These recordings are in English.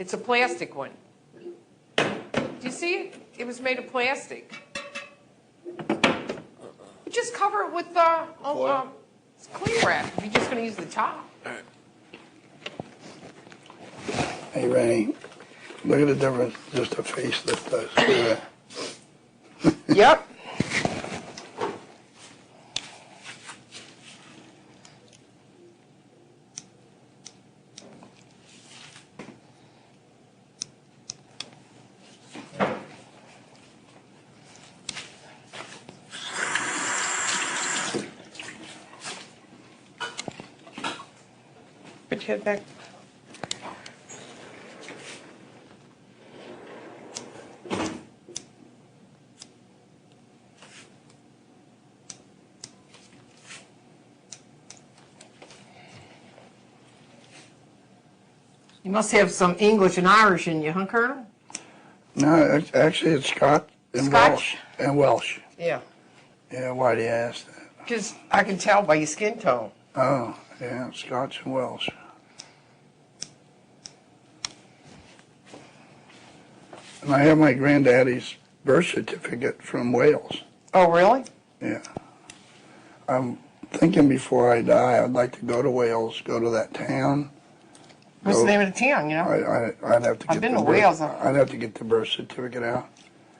It's a plastic one. Do you see it? It was made of plastic. You just cover it with cling wrap if you're just going to use the top. Hey, Renny, look at the difference just a facelift does. See that? Yep. Put your head back. You must have some English and Irish in you, huh, Colonel? No, actually it's Scotch and Welsh. And Welsh. Yeah. Yeah, why do you ask that? Because I can tell by your skin tone. Oh, yeah, Scotch and Welsh. And I have my granddaddy's birth certificate from Wales. Oh, really? Yeah. I'm thinking before I die, I'd like to go to Wales, go to that town. What's the name of the town, you know? I'd have to get I've been to Wales. I'd have to get the birth certificate out.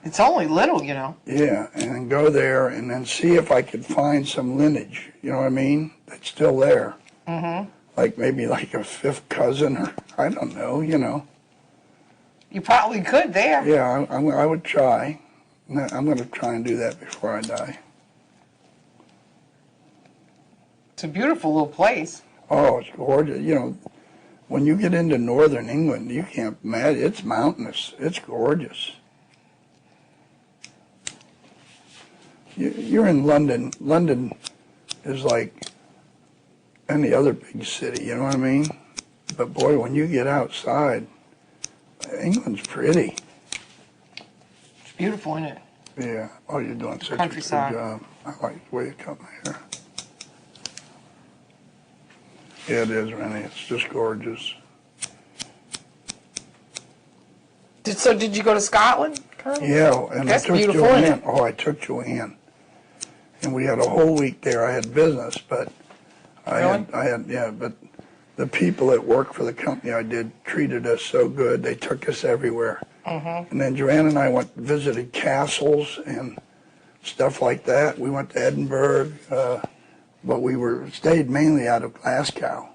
It's only little, you know. Yeah, and then go there and then see if I could find some lineage, you know what I mean, that's still there. Mm-hmm. Like maybe like a fifth cousin or, I don't know, you know. You probably could there. Yeah, I would try. I'm going to try and do that before I die. It's a beautiful little place. Oh, it's gorgeous. You know, when you get into northern England, you can't imagine. It's mountainous. It's gorgeous. You're in London. London is like any other big city, you know what I mean? But boy, when you get outside, England's pretty. It's beautiful, isn't it? Yeah. Oh, you're doing such a good Countryside. job. I like the way you cut my hair. Yeah, it is, Renny. It's just gorgeous. So did you go to Scotland, Colonel? Yeah, and That's I took beautiful, Joanne. isn't it? Oh, I took Joanne. And we had a whole week there. I had business, but but the people that work for the company I did treated us so good. They took us everywhere. Mm-hmm. And then Joanne and I went and visited castles and stuff like that. We went to Edinburgh, but we stayed mainly out of Glasgow.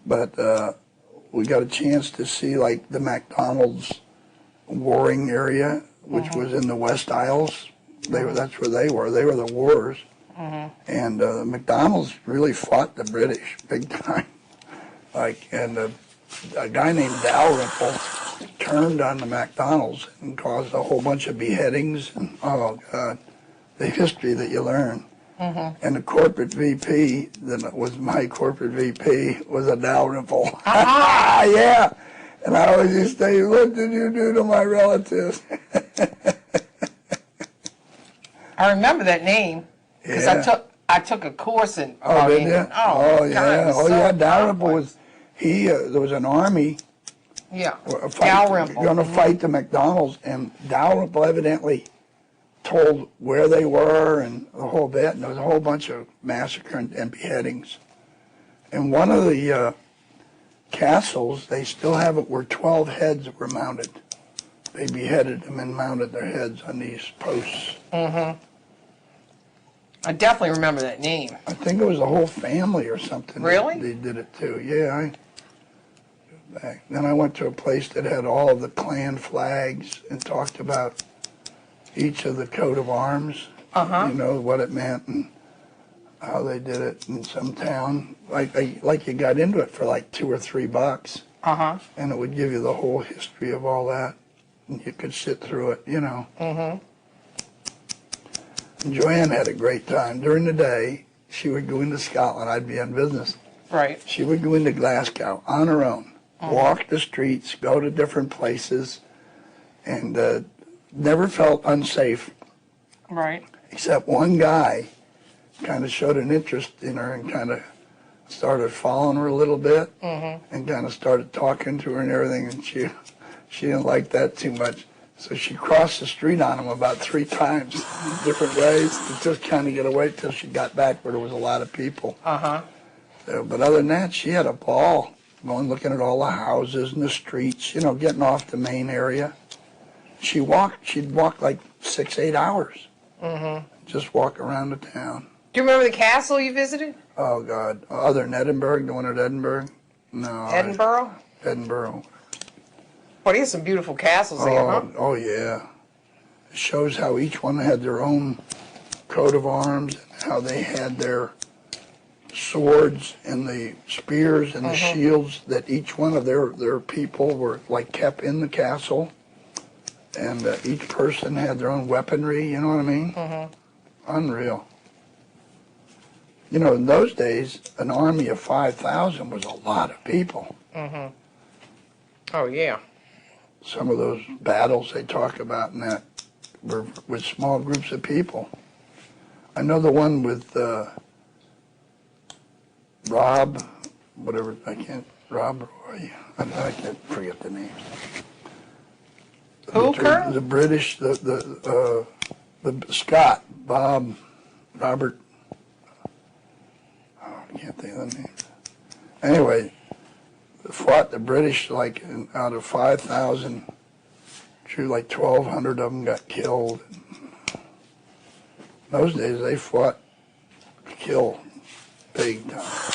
But we got a chance to see like the McDonald's warring area, which was in the West Isles. That's where they were. They were the wars. And McDonald's really fought the British big time. And a guy named Dalrymple turned on the McDonald's and caused a whole bunch of beheadings. And oh God, the history that you learn. And the corporate VP that was my corporate VP was a Dalrymple. Yeah. And I always used to say, what did you do to my relatives? I remember that name because I took a course in. Oh, did you? Oh, yeah. God, so Dalrymple was, there was an army. Yeah. Dalrymple. Going to fight the McDonald's, and Dalrymple evidently told where they were and the whole bit, and there was a whole bunch of massacre and beheadings. And one of the castles, they still have it where 12 heads were mounted. They beheaded them and mounted their heads on these posts. I definitely remember that name. I think it was a whole family or something. Really? They did it too. Yeah. Then I went to a place that had all of the clan flags and talked about each of the coat of arms. You know, what it meant and how they did it in some town. Like you got into it for like $2 or $3. And it would give you the whole history of all that. And you could sit through it, you know. And Joanne had a great time. During the day, she would go into Scotland. I'd be on business. Right. She would go into Glasgow on her own, walk the streets, go to different places, and never felt unsafe. Right. Except one guy kind of showed an interest in her and kind of started following her a little bit and kind of started talking to her and everything, and she didn't like that too much. So she crossed the street on him about 3 times in different ways to just kind of get away till she got back where there was a lot of people. But other than that, she had a ball going looking at all the houses and the streets, you know, getting off the main area. She'd walk like 6-8 hours. Just walk around the town. Do you remember the castle you visited? Oh, God. Other than Edinburgh, the one at Edinburgh? No. Edinburgh? Edinburgh. Well, there's some beautiful castles there, huh? Oh, yeah. It shows how each one had their own coat of arms, and how they had their swords and the spears and the shields that each one of their people were like kept in the castle. And each person had their own weaponry, you know what I mean? Unreal. You know, in those days, an army of 5,000 was a lot of people. Oh, yeah. Some of those battles they talk about in that were with small groups of people. I know the one with Rob, whatever, Rob Roy, I can't forget the names. Who, Colonel? The British, the Scott, Bob, Robert, I can't think of the names. Anyway, fought the British like out of 5,000, like 1,200 of them got killed. In those days they fought to kill big time.